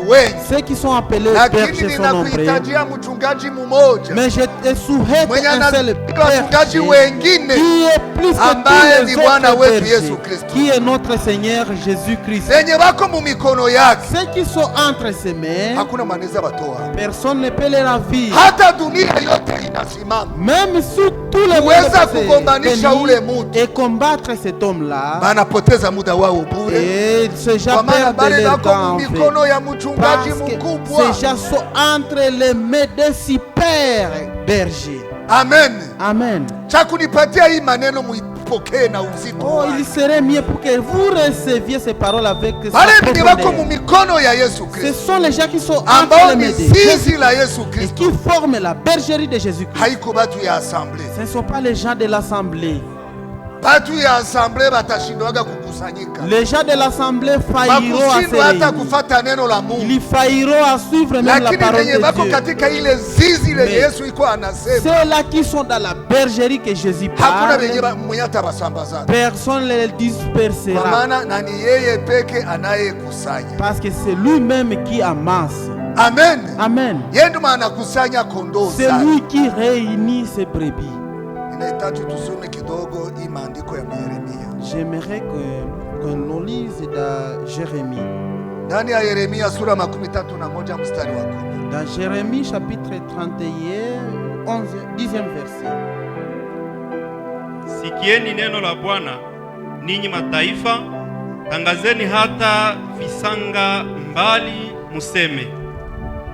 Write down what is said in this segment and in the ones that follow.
wengi. Ceux qui sont appelés Lakini bergers sont nombreux. ninakuhitajia mchungaji mmoja Mais je te souhaite mwenye un seul anazika wachungaji berger wengine qui est plus que ambaye tous ni les Bwana autres wetu Yesu bergers, Kristo. qui est notre Seigneur Jésus-Christ. Zenye bako mu mikono yake Ceux qui sont entre ses mains, hakuna maneza batoa. personne ne peut les ravir. Hata dunia yote inasimama Même sous tous les kuweza kugombanisha ule mutu, et combattre cet homme-là, banapoteza muda wao bure, et ces gens kwa maana perdent bale leur bako temps mu en fait. mikono ya mchungaji Parce que mkubwa. ces gens sont entre les mains des super bergers. Amen. Amen. Cha kunipatia hii maneno muipokee na uzito. Oh, il serait mieux pour que vous receviez ces paroles avec Bale ni bako mu profondeur. mikono ya Yesu Ce Kristo, sont les gens qui sont entre ambao les ni mains de zizi Jésus la Yesu et Kristo. qui forment la bergerie de Jésus-Christ. Haiko batu ya assemblée. Ce ne sont pas les gens de l'assemblée. Batu ya assemblée batashindwaga kukusanyika, Les gens de l'assemblée failliront à se bakushindwa hata réunir. kufata neno la Mungu. Ils failliront à suivre même la Lakini parole wenye de bako Dieu. katika ile zizi lenye Mais Yesu iko anasema, ceux-là qui sont dans la bergerie que Jésus hakuna wenye parle, mwenye atabasambaza, personne ne les kwa dispersera. maana na ni yeye peke anayekusanya. Parce que c'est lui-même qui amasse. Amen. Amen. Yeye ndiye anakusanya kondoo C'est zake. lui qui réunit ses brebis. Inahitaji tusome kidogo hii maandiko ya Yeremia. J'aimerais qu'on nous lise dans Jérémie. Ndani ya Yeremia sura 31 mstari wa 10. Dans Jérémie chapitre 31, 10e verset. Sikieni neno la Bwana, ninyi mataifa, tangazeni hata visanga mbali, museme,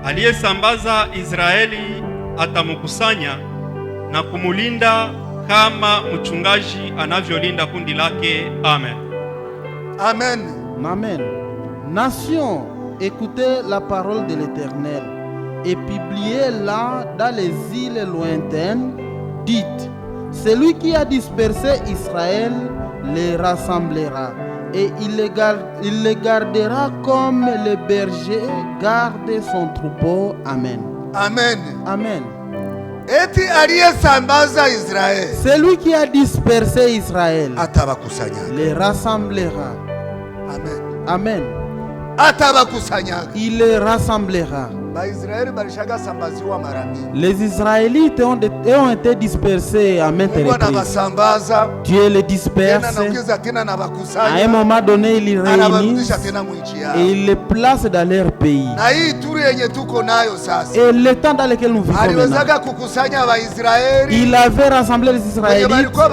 aliyesambaza Israeli atamukusanya na kumulinda kama mchungaji anavyolinda kundi lake. Amen. Amen. Amen. Nations, écoutez la parole de l'Éternel et publiez-la dans les îles lointaines. Dites, celui qui a dispersé Israël les rassemblera et il les gardera comme le berger garde son troupeau. Amen. Amen. Amen. Eti aliyesambaza Israeli, Celui qui a dispersé Israël atabakusanya. les rassemblera. Amen. Amen. Atabakusanya. Il les rassemblera. Baisraeli balishaga sambaziwa mara mingi. Les Israélites ont été dispersés à maintes Mungu reprises. anabasambaza, Dieu les tena disperse. anaongeza tena À un anabakusanya, moment donné, il les réunit anabarudisha tena mwinchi yao. et il les place dans leur pays. Na hii turu yenye tuko nayo sasa, Et le temps dans lequel nous vivons maintenant, aliwezaga kukusanya Waisraeli il avait rassemblé les wenye Israélites. walikuwa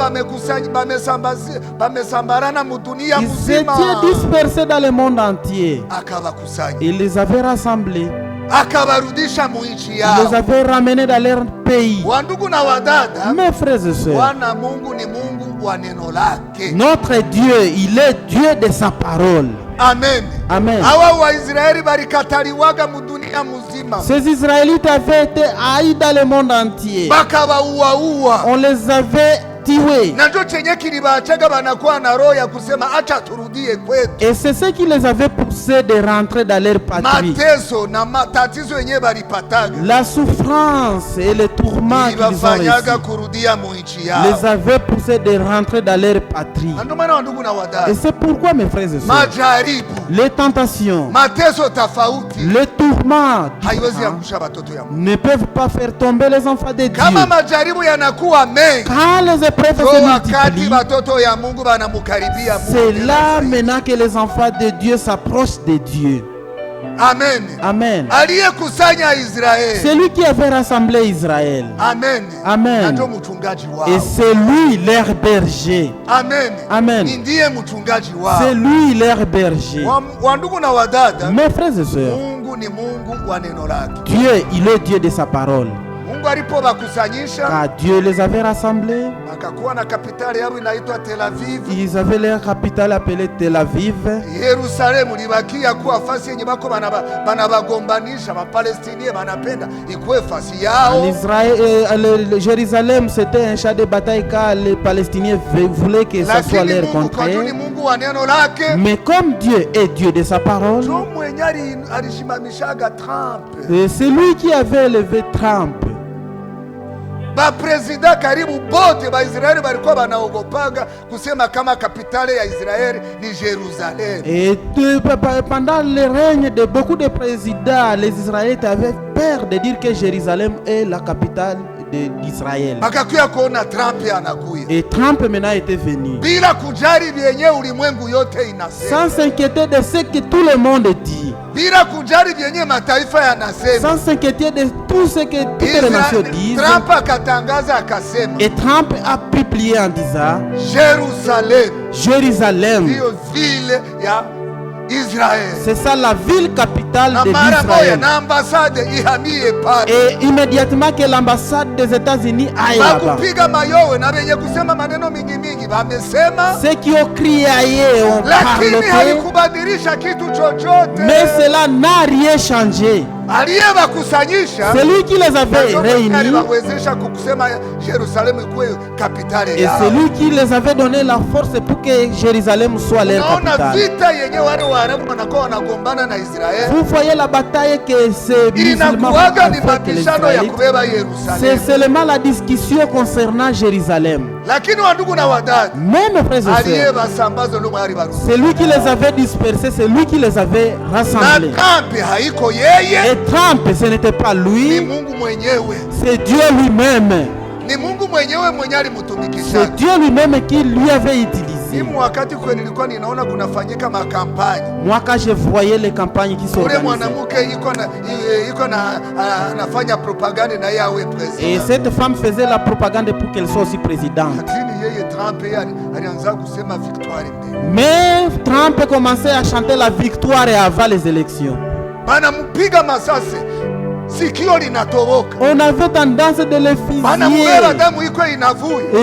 bamesambarana mudunia Ils muzima, étaient dispersés dans le monde entier. akabakusanya, Il les avait rassemblés. akabarudisha mwinchi Il les yao. avait ramenés dans leur pays. Wandugu na wadada, Mes frères et sœurs, Bwana Mungu ni Mungu wa neno lake. notre Dieu, il est Dieu de sa parole. Amen. Amen. Hawa Waisraeli balikataliwaga mudunia muzima, Ces Israélites avaient été haïs dans le monde entier. bakabauaua. On les avait tués. Na ndio chenye kilibachaga banakuwa na roho ya kusema acha turudie kwetu. Et c'est ce qui les avait poussés de rentrer dans leur patrie. Mateso na matatizo yenyewe balipataga La souffrance et les tourments qu'ils ont ilibafanyaga reçus kurudia mwinchi les yao. avaient poussés de rentrer dans leur patrie. Na ndio maana wandugu na Et wadada, c'est pourquoi, mes frères et sœurs, majaribu, les tentations, mateso tofauti les tourments haiwezi différents angusha watoto ya Mungu. ne peuvent pas faire tomber les enfants de Dieu. Kama majaribu yanakuwa mengi, Quand les épreuves ndio se wakati multiplient, watoto ya Mungu banamukaribia Mungu. c'est tena là zaidi. maintenant que les enfants de Dieu s'approchent de Dieu. Amen. Amen. Aliyekusanya Israeli. Celui qui avait rassemblé Israël. Amen. Amen. Na ndio mchungaji wao. Et c'est lui leur berger. Amen. Amen. Ni ndiye mchungaji C'est wao. lui leur berger. Wandugu na wadada, Mes frères et sœurs, Mungu ni Mungu wa neno lake. Dieu, il est Dieu de sa parole. Mungu alipowakusanyisha Car Dieu les avait rassemblés. akakuwa na kapitali yao inaitwa Tel Aviv. Ils avaient leur capitale appelée Tel Aviv. Yerusalemu libakia kuwa fasi yenye bako banabagombanisha Bapalestinie banapenda ikuwe fasi En yao. Israël, Jérusalem, c'était un champ de bataille car les Palestiniens voulaient que ça soit Lakini leur Mungu kwa juu ni contraire. Mungu wa neno lake, Mais comme Dieu est Dieu de sa parole, ndio mwenye alishimamishaga Trump. c'est lui qui avait élevé Trump. Baprezida karibu bote ba Israeli balikuwa banaogopanga kusema kama kapitale ya Israeli ni Jérusalem. Et pendant le règne de beaucoup de présidents, les Israélites avaient peur de dire que Jérusalem est la capitale d'Israël. Bakakuya kuona Trump anakuya. Et Trump maintenant était venu. Bila kujali vyenye ulimwengu yote inasema. Sans s'inquiéter de ce que tout le monde dit. Bila kujali vyenye mataifa yanasema. Sans s'inquiéter de tout ce que toutes les nations disent. Trump akatangaza akasema. Et Trump a publié en disant Jérusalem. Ndiyo ville ya Israël. C'est ça la ville capitale de l'Israël. Et immédiatement que l'ambassade des États-Unis aille là-bas. Ceux qui ont crié ailleurs ont parlé. Mais cela n'a rien changé. C'est lui qui les avait réunis. Et c'est lui qui les avait donné la force pour que Jérusalem soit leur capitale. Vous voyez la bataille que ces musulmans ont avec les Israélites. C'est seulement la discussion concernant Jérusalem. Même frères et sœurs, c'est lui qui les avait dispersés, c'est lui qui les avait rassemblés. Et Trump, ce n'était pas lui, c'est Dieu lui-même. C'est Dieu lui-même qui lui avait utilisé. Moi, quand je voyais les campagnes qui sont organisées, et cette femme faisait la propagande pour qu'elle soit aussi présidente. Mais Trump commençait à chanter la victoire avant les élections. On avait tendance de le fusiller. Et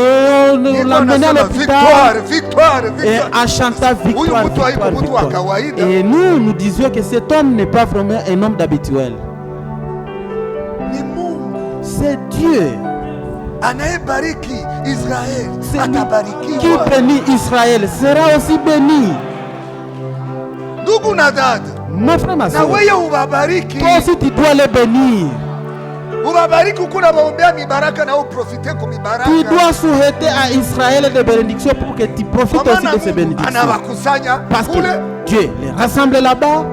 on l'emmenait à l'hôpital et en chantant victoire, victoire, victoire. Et nous disions que cet homme n'est pas vraiment un homme d'habituel. C'est Dieu. Qui bénit Israël sera aussi béni. Mon frère, ma soeur, toi aussi tu dois les bénir. Tu dois souhaiter à Israël des bénédictions pour que tu profites aussi de ces bénédictions. Parce que Dieu les rassemble là-bas.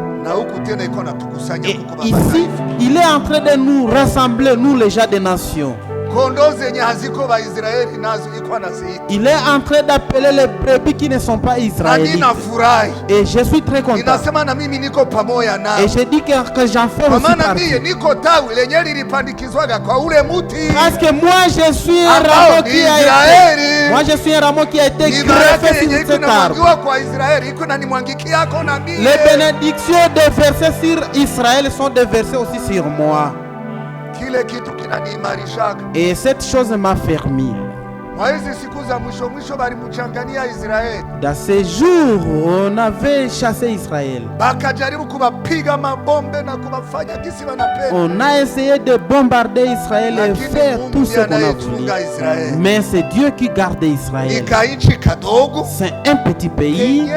Et ici, il est en train de nous rassembler, nous les gens des nations. Il est en train d'appeler les brebis qui ne sont pas israélites. Et je suis très content. Et je dis que j'en fais aussi partie. Parce que moi je suis un rameau qui a été, moi je suis un rameau qui a été greffé sur cet arbre. Les bénédictions déversées sur Israël sont déversées aussi sur moi. Et cette chose m'a fermé. Dans ces jours, on avait chassé Israël. On a essayé de bombarder Israël et faire tout ce qu'on a voulu. Mais c'est Dieu qui garde Israël. C'est un petit pays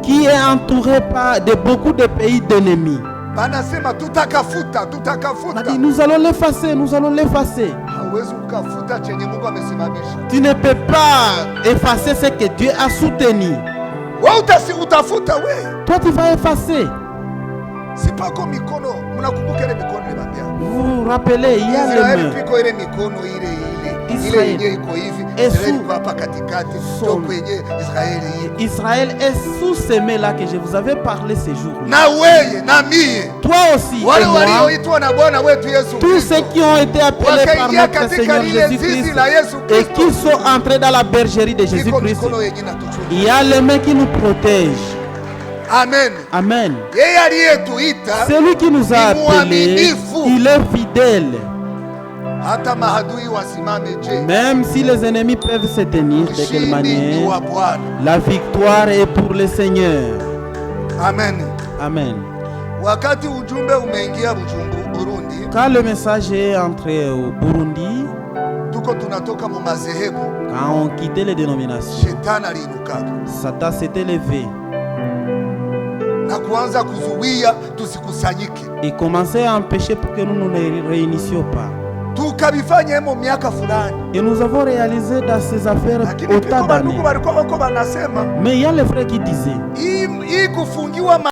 qui est entouré par de beaucoup de pays d'ennemis. On a dit, nous allons l'effacer, nous allons l'effacer. Tu ne peux pas effacer ce que Dieu a soutenu. Toi tu vas effacer. Vous vous rappelez, il y a les mains. Israël est sous ces mains-là que je vous avais parlé ces jours-là. Toi aussi et moi, tous ceux qui ont été appelés par notre Seigneur Jésus-Christ et qui sont entrés dans la bergerie de Jésus-Christ, il y a les mains qui nous protègent. Amen. Amen. Celui qui nous a appelés, il est fidèle. Même si les ennemis peuvent se tenir de quelle manière, la victoire est pour le Seigneur. Amen. Amen. Quand le message est entré au Burundi, quand on quittait les dénominations, Satan s'était levé. na kuanza kuzuia tusikusanyike, et commencer à empêcher pour que nous ne nous réunissions pas. tukabifanya hemo miaka fulani, Et nous avons réalisé dans ces affaires lakini autant piko bandugu d'années. balikuwa bako banasema Mais il y a les frères qui disaient, hii kufungiwa